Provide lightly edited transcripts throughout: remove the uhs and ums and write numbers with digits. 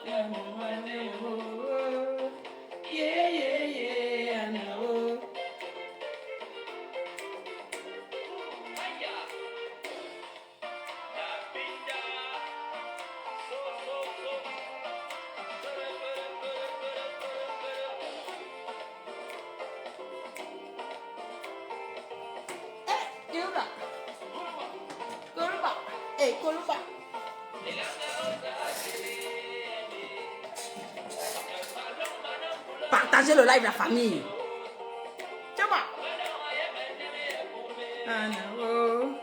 Yeah, yeah, yeah, I know. Yoruba, Yoruba, hey, Yoruba. Partagez le live, la famille. Tiens, I know.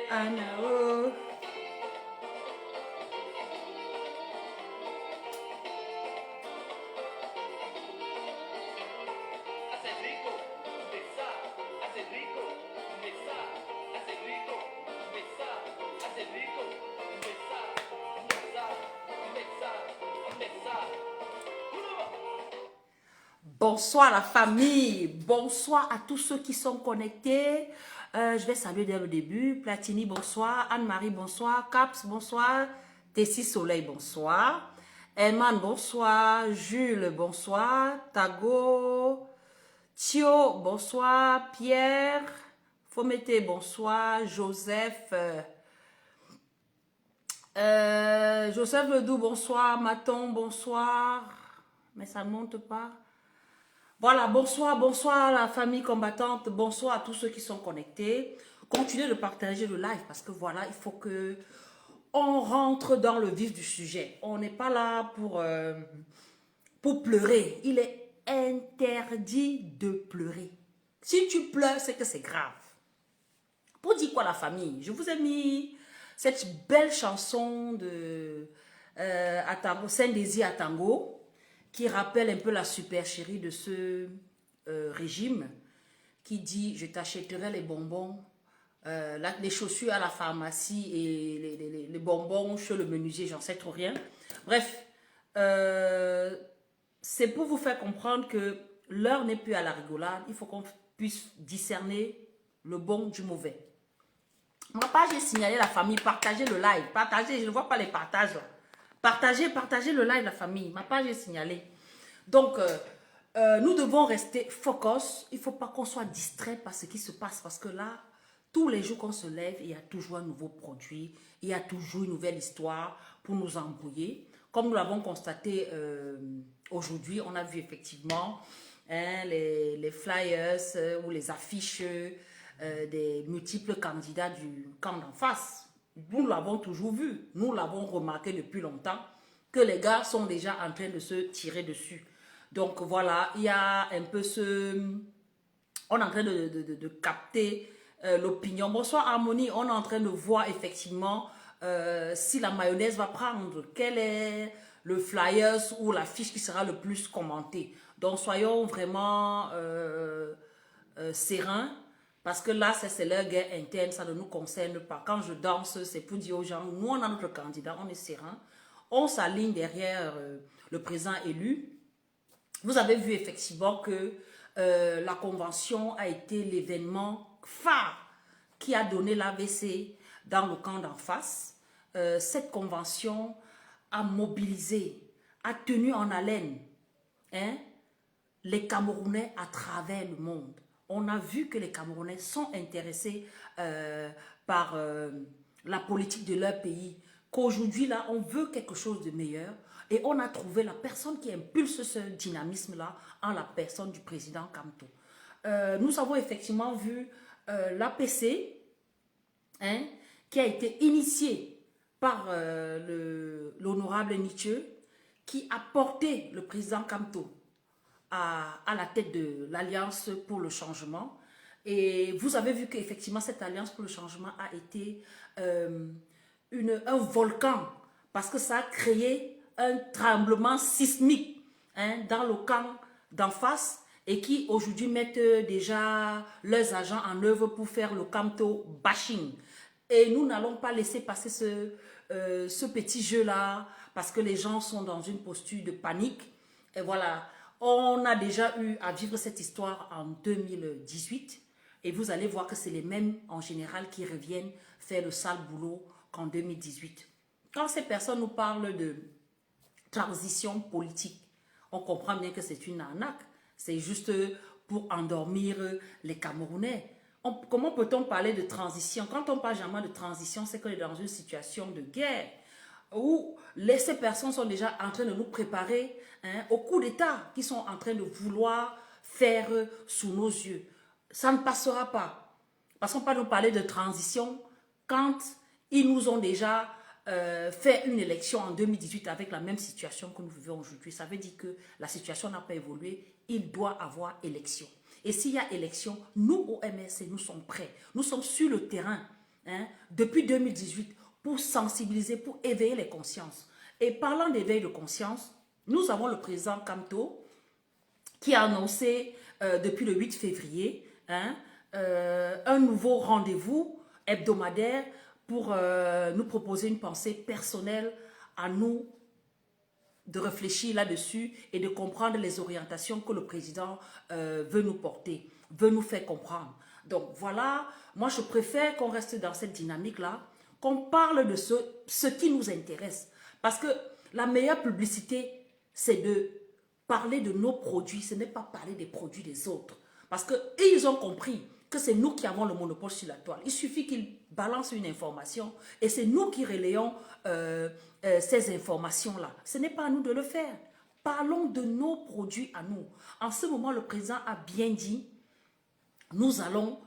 I know. Bonsoir la famille, bonsoir à tous ceux qui sont connectés. Je vais saluer dès le début. Platini, bonsoir. Anne-Marie, bonsoir. Caps, bonsoir. Tessie Soleil, bonsoir. Elman, bonsoir. Jules, bonsoir. Tago, Thio, bonsoir. Pierre, Fomete, bonsoir. Joseph, Joseph Ledoux, bonsoir. Maton, bonsoir. Mais ça ne monte pas. Voilà, bonsoir, bonsoir à la famille combattante, bonsoir à tous ceux qui sont connectés. Continuez de partager le live parce que voilà, il faut que on rentre dans le vif du sujet. On n'est pas là pour pleurer. Il est interdit de pleurer. Si tu pleures, c'est que c'est grave. Pour dire quoi la famille? Je vous ai mis cette belle chanson de Saint-Désir Atango, qui rappelle un peu la supercherie de ce régime, qui dit « Je t'achèterai les bonbons, les chaussures à la pharmacie et les bonbons chez le menuisier, j'en sais trop rien. » Bref, c'est pour vous faire comprendre que l'heure n'est plus à la rigolade. Il faut qu'on puisse discerner le bon du mauvais. Ma page est signalée, la famille. Partagez le live. Partagez, je ne vois pas les partages. Partagez le live, la famille. Ma page est signalée. Donc, nous devons rester focus. Il ne faut pas qu'on soit distrait par ce qui se passe. Parce que là, tous les jours qu'on se lève, il y a toujours un nouveau produit. Il y a toujours une nouvelle histoire pour nous embrouiller. Comme nous l'avons constaté aujourd'hui, on a vu effectivement les flyers ou les affiches des multiples candidats du camp d'en face. Nous l'avons toujours vu. Nous l'avons remarqué depuis longtemps que les gars sont déjà en train de se tirer dessus. Donc voilà, il y a un peu on est en train de capter l'opinion. Bonsoir Harmonie, on est en train de voir effectivement si la mayonnaise va prendre, quel est le flyers ou l'affiche qui sera le plus commentée. Donc soyons vraiment sereins, parce que là c'est leur guerre interne, ça ne nous concerne pas. Quand je danse, c'est pour dire aux gens, nous on a notre candidat, on est serein, on s'aligne derrière le président élu. Vous avez vu effectivement que la convention a été l'événement phare qui a donné l'AVC dans le camp d'en face. Cette convention a mobilisé, a tenu en haleine les Camerounais à travers le monde. On a vu que les Camerounais sont intéressés par la politique de leur pays, qu'aujourd'hui là on veut quelque chose de meilleur. Et on a trouvé la personne qui impulse ce dynamisme-là en la personne du président Kamto. Nous avons effectivement vu l'APC qui a été initié par l'honorable Nietzsche, qui a porté le président Kamto à la tête de l'Alliance pour le changement. Et vous avez vu qu'effectivement cette Alliance pour le changement a été un volcan, parce que ça a créé un tremblement sismique dans le camp d'en face, et qui aujourd'hui mettent déjà leurs agents en œuvre pour faire le Kamto bashing. Et nous n'allons pas laisser passer ce petit jeu-là parce que les gens sont dans une posture de panique. Et voilà, on a déjà eu à vivre cette histoire en 2018. Et vous allez voir que c'est les mêmes en général qui reviennent faire le sale boulot qu'en 2018. Quand ces personnes nous parlent de transition politique, on comprend bien que c'est une arnaque. C'est juste pour endormir les Camerounais. Comment peut-on parler de transition? Quand on parle jamais de transition, c'est qu'on est dans une situation de guerre où ces personnes sont déjà en train de nous préparer au coup d'État qu'ils sont en train de vouloir faire sous nos yeux. Ça ne passera pas. Parce qu'on peut nous parler de transition quand ils nous ont déjà fait une élection en 2018 avec la même situation que nous vivons aujourd'hui. Ça veut dire que la situation n'a pas évolué. Il doit avoir élection. Et s'il y a élection, nous, au MRC, nous sommes prêts. Nous sommes sur le terrain depuis 2018 pour sensibiliser, pour éveiller les consciences. Et parlant d'éveil de conscience, nous avons le président Kamto qui a annoncé depuis le 8 février un nouveau rendez-vous hebdomadaire pour nous proposer une pensée personnelle à nous, de réfléchir là-dessus et de comprendre les orientations que le président veut nous porter, veut nous faire comprendre. Donc voilà, moi je préfère qu'on reste dans cette dynamique-là, qu'on parle de ce qui nous intéresse. Parce que la meilleure publicité, c'est de parler de nos produits, ce n'est pas parler des produits des autres. Parce qu'ils ont compris que c'est nous qui avons le monopole sur la toile. Il suffit qu'ils balancent une information et c'est nous qui relayons ces informations-là. Ce n'est pas à nous de le faire. Parlons de nos produits à nous. En ce moment, le président a bien dit, nous allons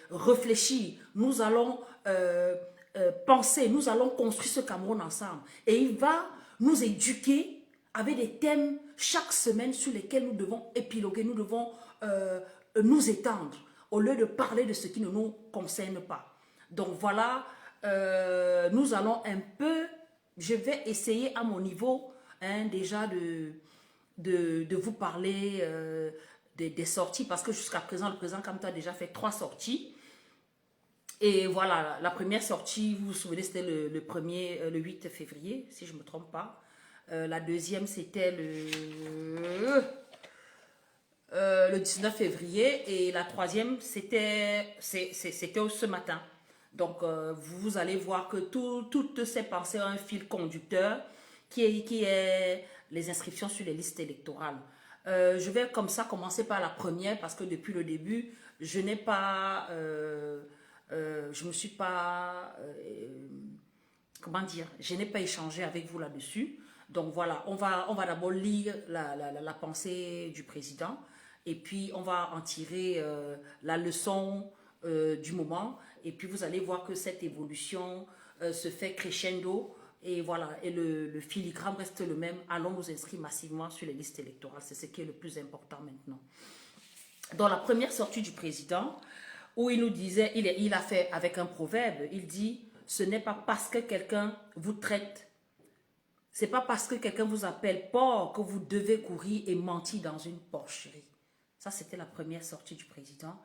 réfléchir, nous allons penser, nous allons construire ce Cameroun ensemble. Et il va nous éduquer avec des thèmes chaque semaine sur lesquels nous devons épiloguer, nous devons nous étendre, au lieu de parler de ce qui ne nous concerne pas. Donc voilà, nous allons un peu, je vais essayer à mon niveau déjà de vous parler des sorties, parce que jusqu'à présent, le président Kamto a déjà fait 3 sorties. Et voilà, la première sortie, vous vous souvenez, c'était le 8 février, si je ne me trompe pas. La deuxième, c'était le 19 février. Et la troisième, c'était ce matin. Donc, vous allez voir que toutes ces pensées ont un fil conducteur qui est les inscriptions sur les listes électorales. Je vais comme ça commencer par la première parce que depuis le début, je n'ai pas... je me suis pas... comment dire? Je n'ai pas échangé avec vous là-dessus. Donc voilà, on va d'abord lire la pensée du président et puis on va en tirer la leçon du moment. Et puis vous allez voir que cette évolution se fait crescendo. Et voilà, et le filigrane reste le même. Allons nous inscrire massivement sur les listes électorales. C'est ce qui est le plus important maintenant. Dans la première sortie du président, où il nous disait, il a fait avec un proverbe, il dit, ce n'est pas parce que quelqu'un vous traite, c'est pas parce que quelqu'un vous appelle porc que vous devez courir et mentir dans une porcherie. Ça, c'était la première sortie du président.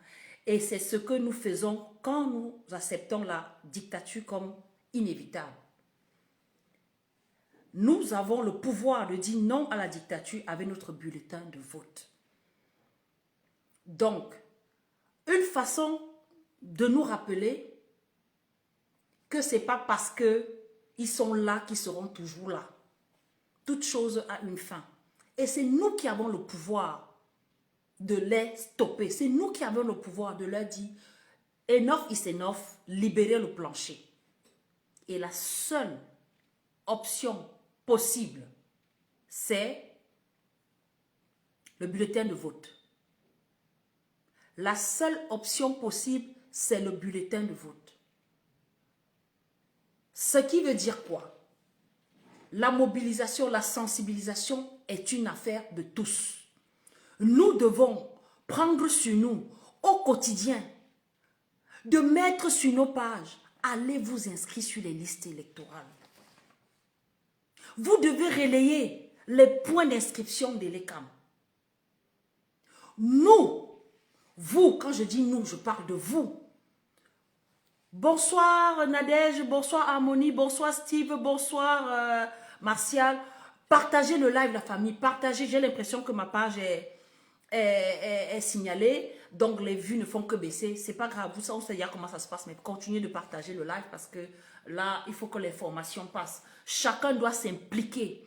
Et c'est ce que nous faisons quand nous acceptons la dictature comme inévitable. Nous avons le pouvoir de dire non à la dictature avec notre bulletin de vote. Donc, une façon de nous rappeler que ce n'est pas parce qu'ils sont là qu'ils seront toujours là. Toute chose a une fin. Et c'est nous qui avons le pouvoir de les stopper. C'est nous qui avons le pouvoir de leur dire « enough is enough, libérez le plancher ». Et la seule option possible, c'est le bulletin de vote. La seule option possible, c'est le bulletin de vote. Ce qui veut dire quoi? La mobilisation, la sensibilisation est une affaire de tous. Nous devons prendre sur nous, au quotidien, de mettre sur nos pages, allez vous inscrire sur les listes électorales. Vous devez relayer les points d'inscription de l'ECAM. Nous, vous, quand je dis nous, je parle de vous. Bonsoir Nadège, bonsoir Harmonie, bonsoir Steve, bonsoir Martial. Partagez le live, la famille, partagez. J'ai l'impression que ma page est signalée, donc les vues ne font que baisser. C'est pas grave, vous savez, on sait déjà comment ça se passe, mais continuez de partager le live parce que là, il faut que l'information passe. Chacun doit s'impliquer.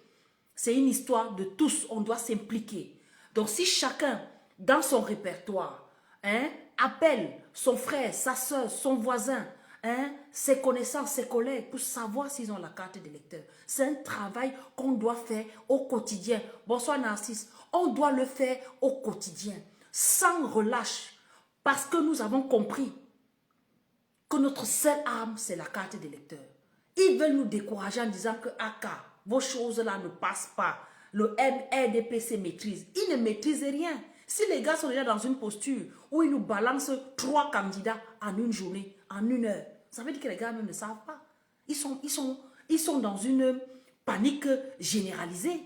C'est une histoire de tous, on doit s'impliquer. Donc si chacun, dans son répertoire, appelle son frère, sa soeur, son voisin, ses connaissances, ses collègues, pour savoir s'ils ont la carte d'électeur. C'est un travail qu'on doit faire au quotidien. Bonsoir Narcisse. On doit le faire au quotidien, sans relâche, parce que nous avons compris que notre seule arme, c'est la carte d'électeur. Ils veulent nous décourager en disant que vos choses-là ne passent pas. Le RDPC maîtrise. Ils ne maîtrisent rien. Si les gars sont déjà dans une posture où ils nous balancent 3 candidats en une journée, en 1 heure, ça veut dire que les gars même ne savent pas. Ils sont dans une panique généralisée.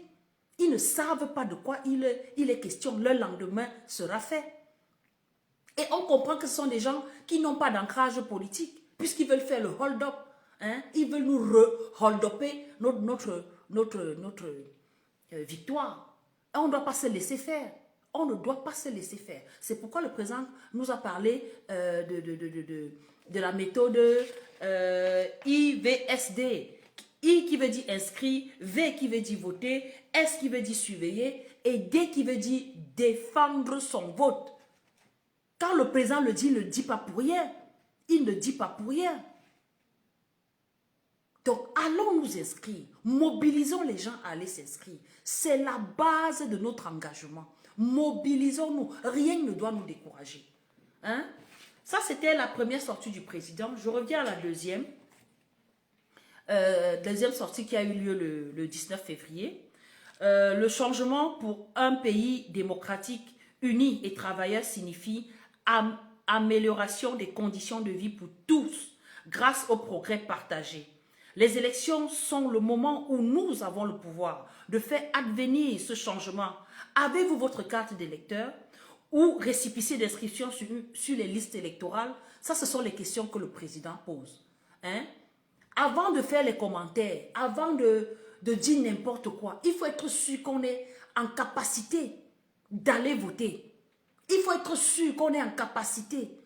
Ils ne savent pas de quoi il est question. Le lendemain sera fait. Et on comprend que ce sont des gens qui n'ont pas d'ancrage politique, puisqu'ils veulent faire le hold-up. Ils veulent nous hold-upper notre victoire. Et on ne doit pas se laisser faire. On ne doit pas se laisser faire. C'est pourquoi le président nous a parlé de la méthode IVSD. I qui veut dire inscrit, V qui veut dire voter, S qui veut dire surveiller et D qui veut dire défendre son vote. Quand le président le dit, il ne le dit pas pour rien. Il ne dit pas pour rien. Donc, allons nous inscrire. Mobilisons les gens à aller s'inscrire. C'est la base de notre engagement. Mobilisons-nous. Rien ne doit nous décourager. Ça, c'était la première sortie du président. Je reviens à la deuxième. Deuxième sortie qui a eu lieu le 19 février. Le changement pour un pays démocratique, uni et travailleur signifie amélioration des conditions de vie pour tous grâce au progrès partagé. Les élections sont le moment où nous avons le pouvoir de faire advenir ce changement. Avez-vous votre carte d'électeur ou récépissé d'inscription sur les listes électorales? Ça, ce sont les questions que le président pose. Avant de faire les commentaires, avant de dire n'importe quoi, il faut être sûr qu'on est en capacité d'aller voter. Il faut être sûr qu'on est en capacité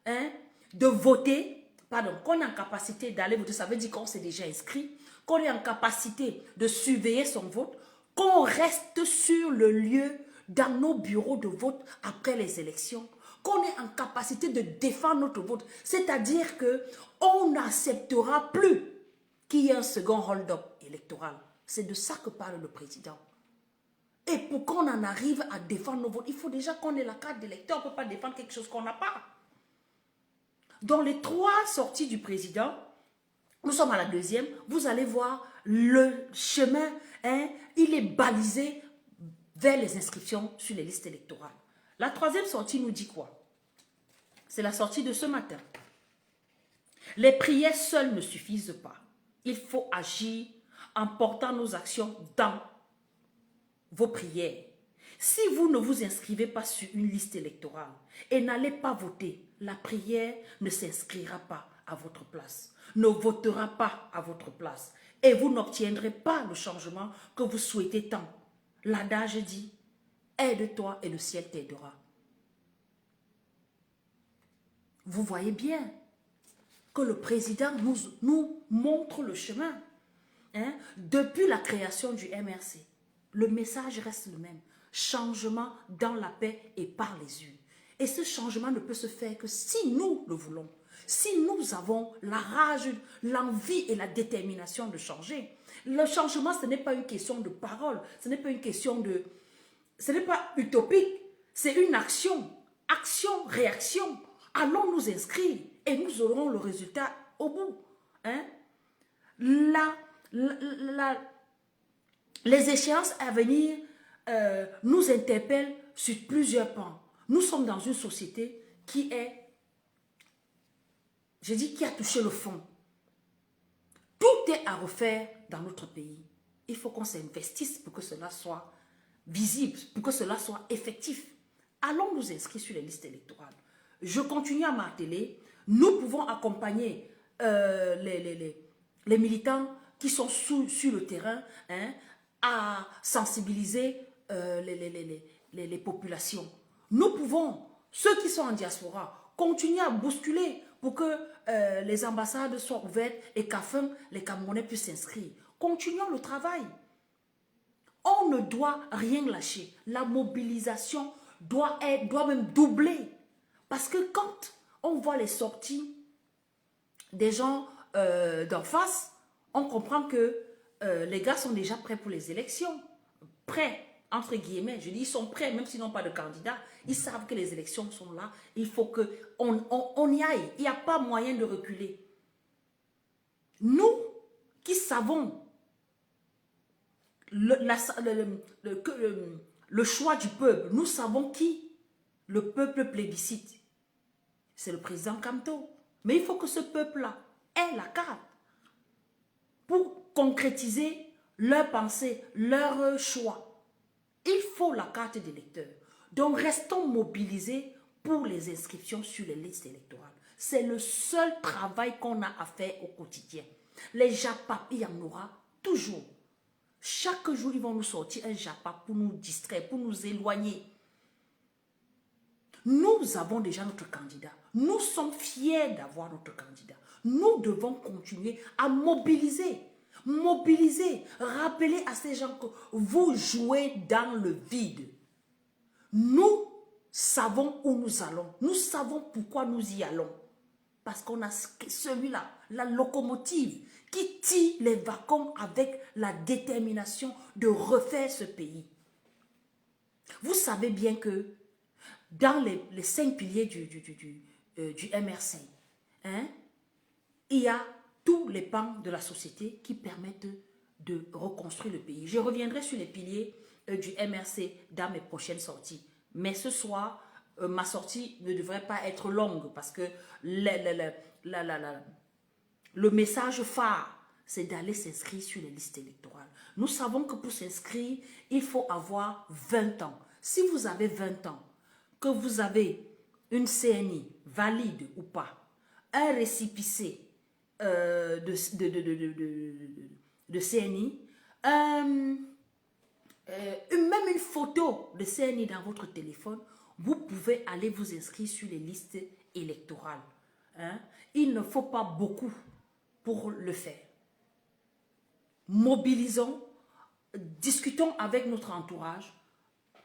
de voter, qu'on est en capacité d'aller voter, ça veut dire qu'on s'est déjà inscrit, qu'on est en capacité de surveiller son vote, qu'on reste sur le lieu dans nos bureaux de vote après les élections, qu'on est en capacité de défendre notre vote. C'est-à-dire qu'on n'acceptera plus qu'il y ait un second hold-up électoral. C'est de ça que parle le président. Et pour qu'on en arrive à défendre nos votes, il faut déjà qu'on ait la carte d'électeur. On ne peut pas défendre quelque chose qu'on n'a pas. Dans les 3 sorties du président, nous sommes à la deuxième, vous allez voir le chemin, il est balisé vers les inscriptions sur les listes électorales. La 3e sortie nous dit quoi? C'est la sortie de ce matin. Les prières seules ne suffisent pas. Il faut agir en portant nos actions dans vos prières. Si vous ne vous inscrivez pas sur une liste électorale et n'allez pas voter, la prière ne s'inscrira pas à votre place, ne votera pas à votre place et vous n'obtiendrez pas le changement que vous souhaitez tant. L'adage dit, aide-toi et le ciel t'aidera. Vous voyez bien que le président nous montre le chemin. Depuis la création du MRC, le message reste le même. Changement dans la paix et par les urnes. Et ce changement ne peut se faire que si nous le voulons. Si nous avons la rage, l'envie et la détermination de changer. Le changement, ce n'est pas une question de parole. Ce n'est pas une question de... Ce n'est pas utopique. C'est une action. Action, réaction. Allons nous inscrire et nous aurons le résultat au bout. Les échéances à venir nous interpellent sur plusieurs pans. Nous sommes dans une société qui est, qui a touché le fond. Tout est à refaire dans notre pays. Il faut qu'on s'investisse pour que cela soit visible, pour que cela soit effectif. Allons nous inscrire sur les listes électorales. Je continue à marteler, Nous pouvons accompagner les militants qui sont sur le terrain, hein, à sensibiliser les populations. Nous pouvons, ceux qui sont en diaspora, continuer à bousculer pour que les ambassades soient ouvertes et qu'afin les Camerounais puissent s'inscrire. Continuons le travail. On ne doit rien lâcher. La mobilisation doit même doubler. Parce que quand on voit les sorties des gens d'en face, on comprend que les gars sont déjà prêts pour les élections. Prêts, entre guillemets. Je dis, ils sont prêts, même s'ils n'ont pas de candidat. Ils savent que les élections sont là. Il faut qu'on y aille. Il n'y a pas moyen de reculer. Nous qui savons le choix du peuple, nous savons qui le peuple plébiscite. C'est le président Kamto. Mais il faut que ce peuple-là ait la carte pour concrétiser leurs pensées, leurs choix. Il faut la carte d'électeur. Donc restons mobilisés pour les inscriptions sur les listes électorales. C'est le seul travail qu'on a à faire au quotidien. Les JAPAP, il y en aura toujours. Chaque jour, ils vont nous sortir un JAPAP pour nous distraire, pour nous éloigner. Nous avons déjà notre candidat. Nous sommes fiers d'avoir notre candidat. Nous devons continuer à mobiliser. Mobiliser. Rappeler à ces gens que vous jouez dans le vide. Nous savons où nous allons. Nous savons pourquoi nous y allons. Parce qu'on a celui-là, la locomotive, qui tire les wagons avec la détermination de refaire ce pays. Vous savez bien que dans les 5 piliers du MRC, hein, il y a tous les pans de la société qui permettent de reconstruire le pays. Je reviendrai sur les piliers du MRC dans mes prochaines sorties. Mais ce soir, ma sortie ne devrait pas être longue parce que le message phare, c'est d'aller s'inscrire sur les listes électorales. Nous savons que pour s'inscrire, il faut avoir 20 ans. Si vous avez 20 ans, que vous avez une CNI valide ou pas, un récépissé de CNI, même une photo de CNI dans votre téléphone, vous pouvez aller vous inscrire sur les listes électorales. Hein? Il ne faut pas beaucoup pour le faire. Mobilisons, discutons avec notre entourage,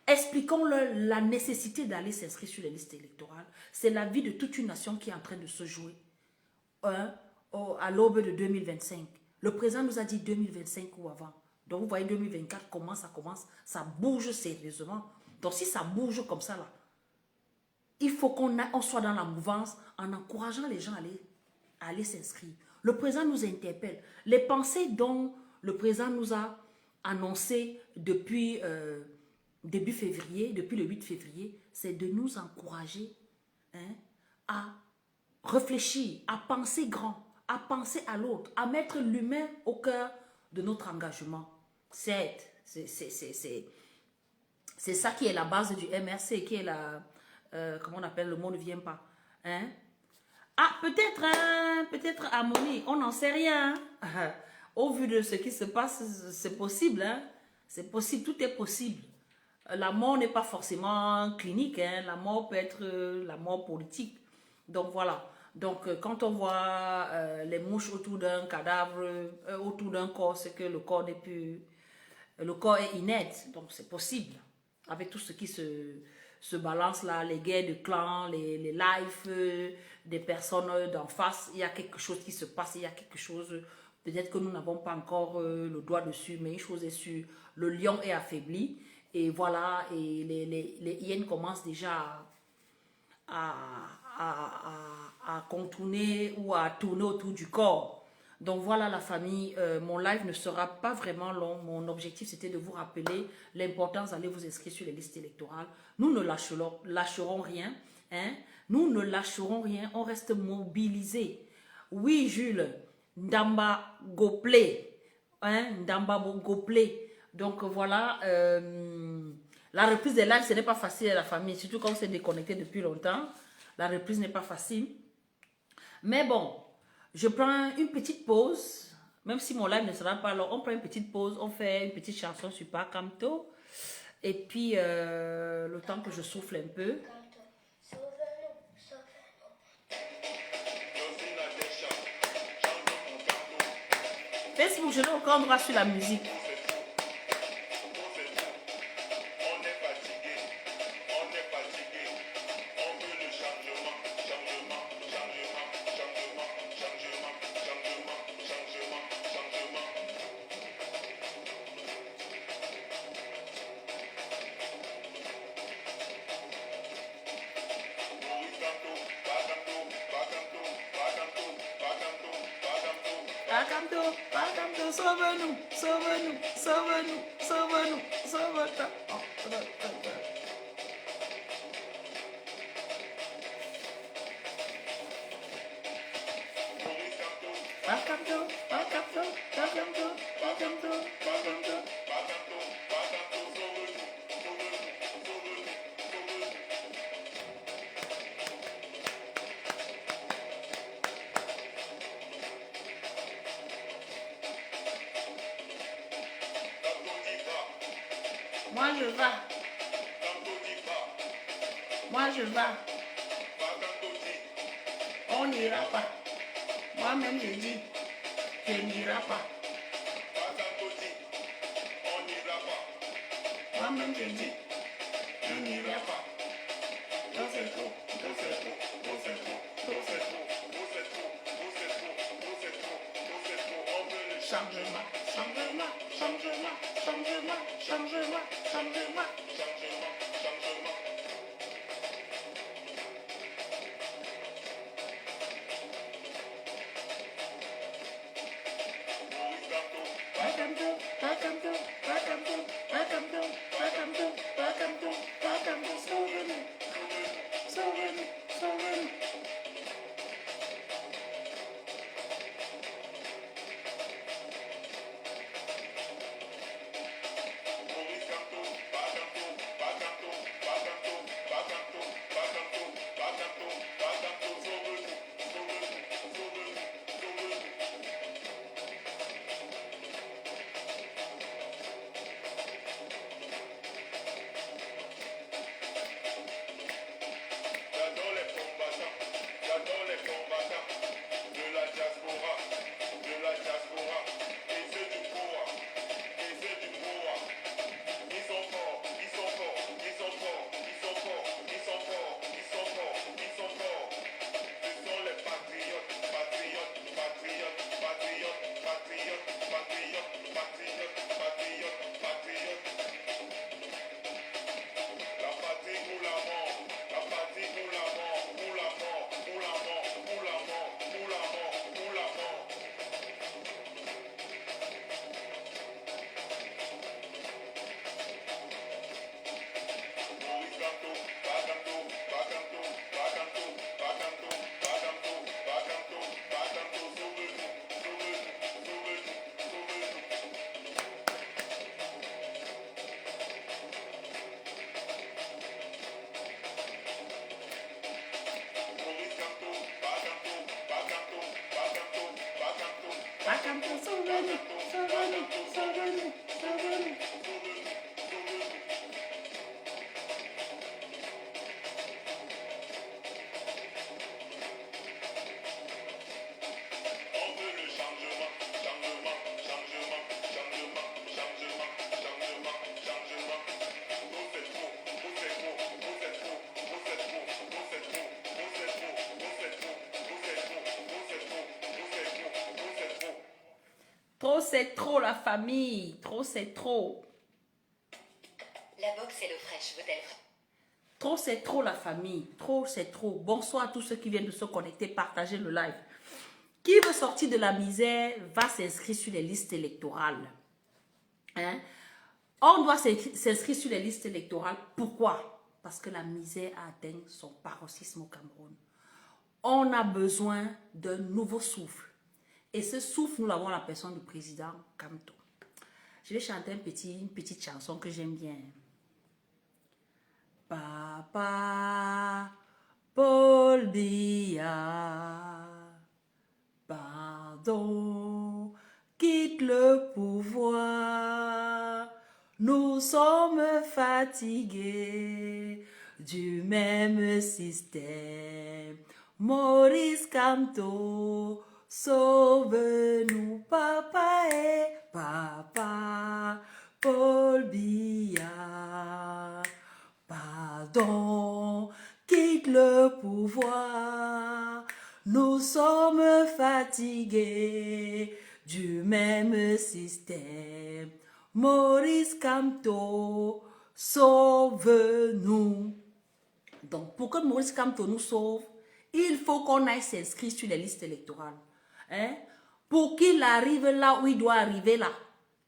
expliquons-leur la nécessité d'aller s'inscrire sur les listes électorales. C'est la vie de toute une nation qui est en train de se jouer à l'aube de 2025. Le président nous a dit 2025 ou avant. Donc vous voyez 2024, comment ça commence, ça bouge sérieusement. Donc si ça bouge comme ça là, il faut qu'on soit dans la mouvance en encourageant les gens à aller s'inscrire. Le président nous interpelle. Les pensées dont le président nous a annoncé depuis début février, depuis le 8 février, c'est de nous encourager, hein, à réfléchir, à penser grand, à penser à l'autre, à mettre l'humain au cœur de notre engagement. C'est ça qui est la base du MRC, qui est la... comment on appelle, le mot ne vient pas. Hein? Ah, peut-être harmonie, on n'en sait rien. Hein? Au vu de ce qui se passe, c'est possible. Hein? C'est possible, tout est possible. La mort n'est pas forcément clinique. Hein? La mort peut être la mort politique. Donc voilà. Donc quand on voit les mouches autour d'un cadavre, autour d'un corps, c'est que le corps n'est plus... Le corps est inerte. Donc c'est possible. Avec tout ce qui se balance là, les guerres de clans, les lives des personnes d'en face, il y a quelque chose qui se passe, il y a quelque chose, peut-être que nous n'avons pas encore le doigt dessus, mais une chose est sûre, le lion est affaibli, et voilà, et les hyènes commencent déjà à contourner ou à tourner autour du corps. Donc voilà la famille, mon live ne sera pas vraiment long. Mon objectif c'était de vous rappeler l'importance d'aller vous inscrire sur les listes électorales. Nous ne lâcherons rien. Hein? Nous ne lâcherons rien, on reste mobilisés. Oui Jules, Ndamba Goplé. Hein? Ndamba Goplé. Donc voilà, la reprise des lives ce n'est pas facile à la famille, surtout quand on s'est déconnecté depuis longtemps. La reprise n'est pas facile. Mais bon, je prends une petite pause. Même si mon live ne sera pas long, on prend une petite pause. On fait une petite chanson sur Pakamto. Et puis, le temps que je souffle un peu. Facebook, je n'ai aucun droit sur la musique. Pakamto, Pakamto, sauve-nous, sauve-nous, sauve-nous, sauve-nous, sauve-nous. Pakamto, Pakamto, Pakamto, Pakamto, Pakamto. Moi je vais. Moi je vais. On n'ira pas. Moi-même je dis, je n'irai pas. Moi-même je dis, je n'irai pas. Tout c'est trop, tout c'est trop, tout c'est trop, tout c'est trop, tout c'est trop, tout c'est trop, tout c'est trop, tout c'est trop. On veut le changement, changement, changement, changement, changement, changement, changement, changement. Welcome to, welcome to, welcome to, welcome to, welcome to, welcome to, welcome to, sauve-nous, sauve-nous, sauve-nous. Pakamto, sauve-nous, sauve-nous, sauve-nous, sauve-nous. Trop c'est trop la famille, trop c'est trop. La boxe et le fraîche, veut-elle? Trop c'est trop la famille, trop c'est trop. Bonsoir à tous ceux qui viennent de se connecter, partagez le live. Qui veut sortir de la misère va s'inscrire sur les listes électorales. Hein? On doit s'inscrire sur les listes électorales. Pourquoi? Parce que la misère a atteint son paroxysme au Cameroun. On a besoin d'un nouveau souffle. Et ce souffle, nous l'avons à la personne du président Kamto. Je vais chanter une petite chanson que j'aime bien. Papa Paul Biya, Camto quitte le pouvoir. Nous sommes fatigués du même système. Maurice Camto, sauve-nous, papa et papa. Paul Biya, pardon, quitte le pouvoir. Nous sommes fatigués du même système. Maurice Camto, sauve-nous. Donc, pour que Maurice Kamto nous sauve, il faut qu'on aille s'inscrire sur les listes électorales. Hein? Pour qu'il arrive là où il doit arriver là,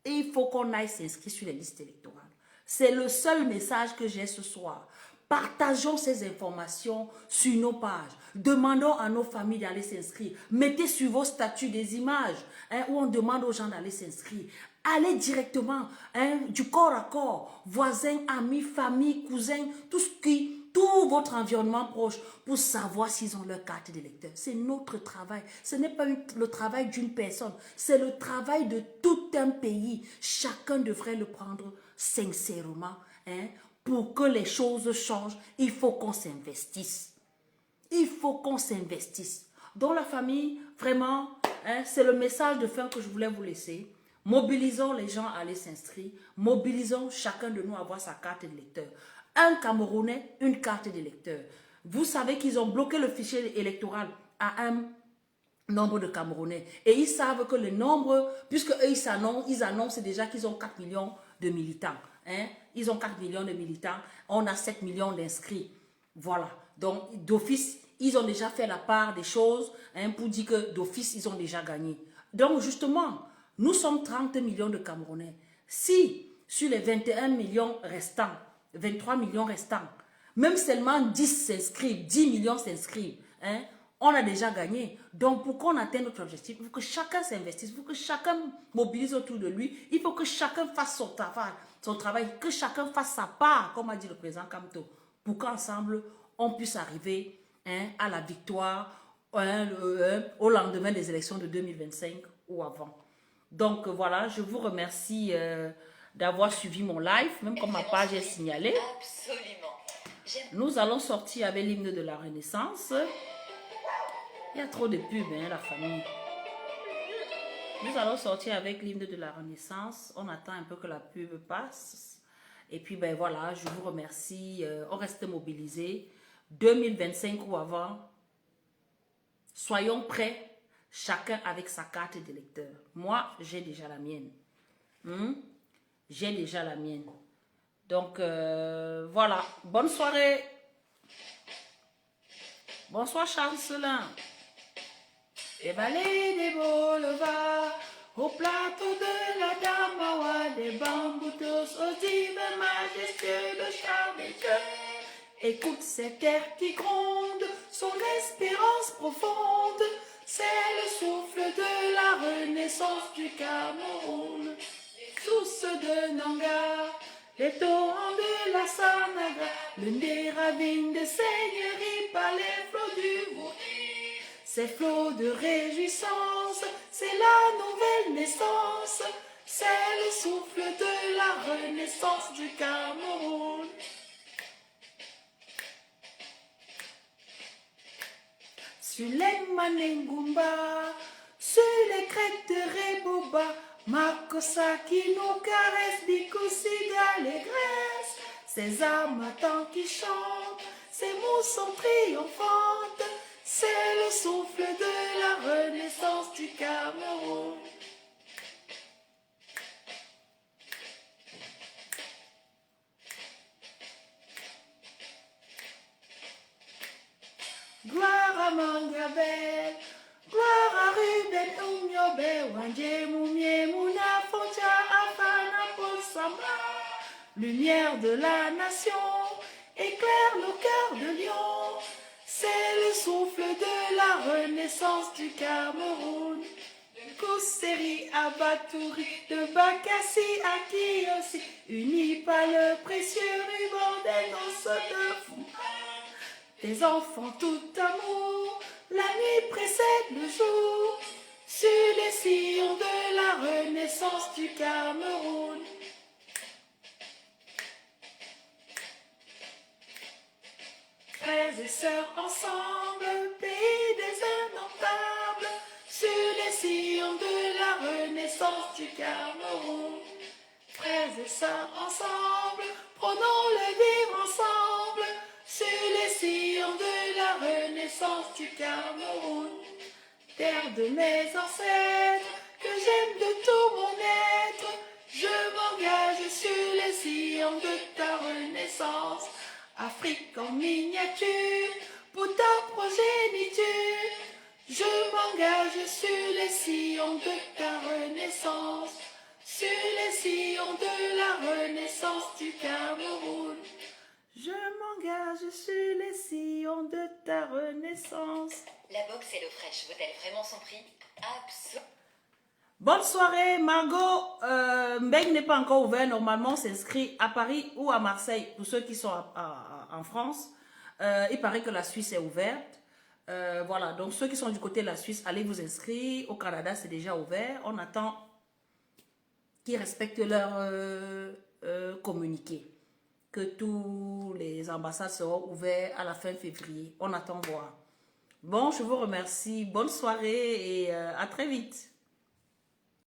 il faut qu'on aille s'inscrire sur les listes électorales. C'est le seul message que j'ai ce soir. Partageons ces informations sur nos pages. Demandons à nos familles d'aller s'inscrire. Mettez sur vos statuts des images où on demande aux gens d'aller s'inscrire. Allez directement, du corps à corps, voisins, amis, famille, cousins, tout votre environnement proche pour savoir s'ils ont leur carte d'électeur. C'est notre travail. Ce n'est pas le travail d'une personne, c'est le travail de tout un pays. Chacun devrait le prendre sincèrement. Pour que les choses changent, il faut qu'on s'investisse. Il faut qu'on s'investisse. Dans la famille, vraiment, c'est le message de fin que je voulais vous laisser. Mobilisons les gens à aller s'inscrire. Mobilisons chacun de nous à avoir sa carte d'électeur. Un Camerounais, une carte d'électeur. Vous savez qu'ils ont bloqué le fichier électoral à un nombre de Camerounais. Et ils savent que le nombre, puisque eux, ils annoncent déjà qu'ils ont 4 millions de militants. Ils ont 4 millions de militants. On a 7 millions d'inscrits. Voilà. Donc, d'office, ils ont déjà fait la part des choses pour dire que d'office, ils ont déjà gagné. Donc, justement, nous sommes 30 millions de Camerounais. Si, sur les 21 millions restants, 23 millions restants, même seulement 10 s'inscrivent, 10 millions s'inscrivent, on a déjà gagné. Donc, pour qu'on atteigne notre objectif, il faut que chacun s'investisse, il faut que chacun mobilise autour de lui, il faut que chacun fasse son travail, que chacun fasse sa part, comme a dit le président Kamto, pour qu'ensemble, on puisse arriver à la victoire au lendemain des élections de 2025 ou avant. Donc voilà, je vous remercie d'avoir suivi mon live, même comme ma page est signalée. Absolument. Nous allons sortir avec l'hymne de la Renaissance. Il y a trop de pubs, la famille. Nous allons sortir avec l'hymne de la Renaissance. On attend un peu que la pub passe. Et puis, ben voilà, je vous remercie. On reste mobilisés. 2025 ou avant, soyons prêts. Chacun avec sa carte d'électeur. Moi, j'ai déjà la mienne. J'ai déjà la mienne. Donc, voilà. Bonne soirée. Bonsoir, Chancelin. Des vallées, des boulevards, au plateau de la Damawa, des bambous tous aux îles majestueux de Charles. Écoute cet air qui gronde, son espérance profonde. C'est le souffle de la renaissance du Cameroun. Les sources de Nanga, les torrents de la Sanaga, l'une des ravines de Seigneurie par les flots du Bourdi. Ces flots de réjouissance, c'est la nouvelle naissance. C'est le souffle de la renaissance du Cameroun. Sur les Manengumba, sur les crêtes de Reboba, Makossa qui nous caresse, Bikoussi d'allégresse. Ces amatants qui chantent, ces moussons triomphantes, c'est le souffle de la renaissance du Cameroun. Gloire à Mangabel, gloire à Ruben Umyobe, Wanje Moumie Mouna Fontia Afana Posamba. Lumière de la nation, éclaire nos cœurs de lion. C'est le souffle de la renaissance du Cameroun. De Kousseri à Batouri, de Bakassi à Kiyossi, unis par le précieux ruban des noces de Foucault. Des enfants tout amour, la nuit précède le jour. Sur renaissance du Cameroun. Frères et sœurs ensemble, pays des indomptables, sur les sillons de la renaissance du Cameroun. Frères et sœurs ensemble, prenons le vivre ensemble, sur les sillons de la renaissance du Cameroun. Terre de mes ancêtres, que j'aime de tout mon être, je m'engage sur les sillons de ta renaissance. Afrique en miniature, pour ta progéniture, je m'engage sur les sillons de ta renaissance, sur les sillons de la renaissance du Cameroun. Je m'engage sur les sillons de ta renaissance. La box HelloFresh vaut-elle vraiment son prix? Absolument. Bonne soirée, Margot. Mbeng n'est pas encore ouvert. Normalement, on s'inscrit à Paris ou à Marseille pour ceux qui sont en France. Il paraît que la Suisse est ouverte. Voilà, donc ceux qui sont du côté de la Suisse, allez vous inscrire. Au Canada, c'est déjà ouvert. On attend qu'ils respectent leur communiqué. Que tous les ambassades seront ouverts à la fin février. On attend voir. Bon, je vous remercie. Bonne soirée et à très vite.